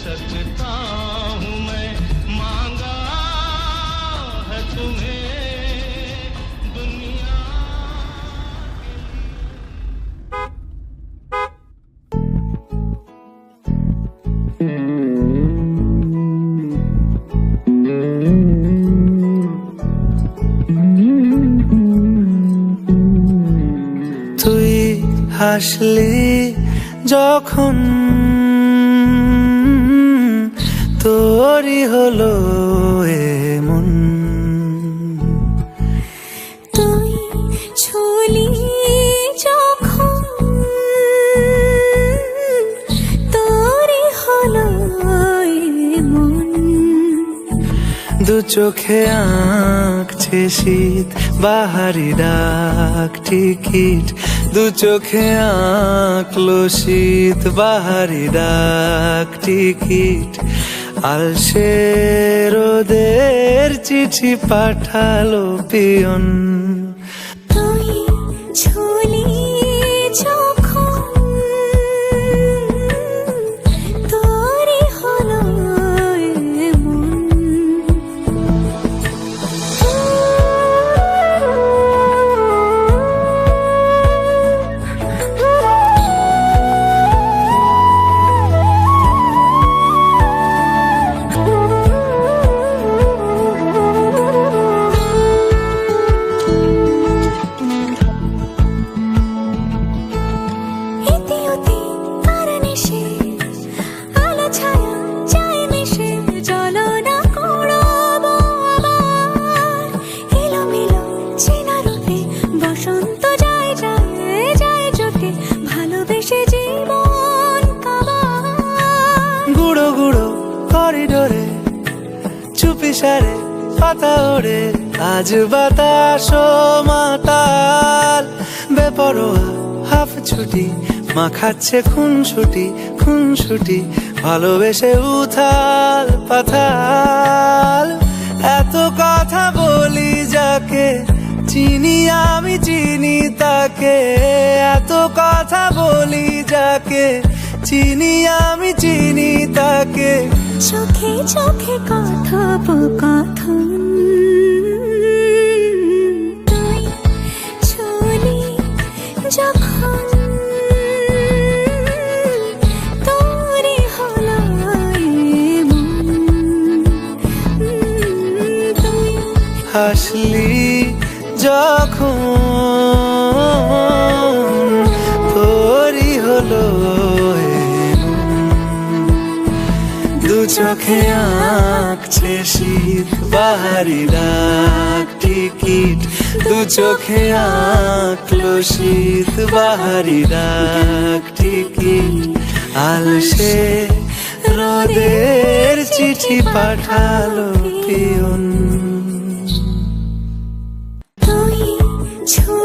सकता हूँ मैं, मांगा है तुम्हें दुनिया তুই হাসলি যখন তোরই হলো এমন, তুই ছুলি যখন তোরই হলো এমন। দু চোখে আঁকছে শীত বাহারি ডাক টিকিট, দু চোখে আঁকলো শীত বাহারি ডাক টিকিট। আলসে রোদের চিঠি পাঠালো পিয়ন, তুই ছুলি যখন তোরই হলো এমন। গুঁড়ো গুঁড়ো করিডোরে চুপি সারে পাতা ওড়ে, আজ বাতাস মাতাল বেপরোয়া হাফ ছুটি, মাখাচ্ছে খুনসুটি খুনসুটি, ভালোবেসে উথাল পাথাল। এত কথা বলি যাকে চিনি আমি চিনি তাকে, এত কথা বলি যাকে চিনি আমি চিনি তাকে। চোখে চোখে কথোপকথন, তুই ছুলি যখন তোরই হলো এমন। তুই হাসলি যখন তোরই হলো এমন। দু চোখে আঁকছে শীত বাহারি ডাক টিকিট, দু চোখে আঁকলো শীত বাহারি ডাক টিকিট। আলসে রোদের চিঠি পাঠালো পিয়ন, তুই ছুলি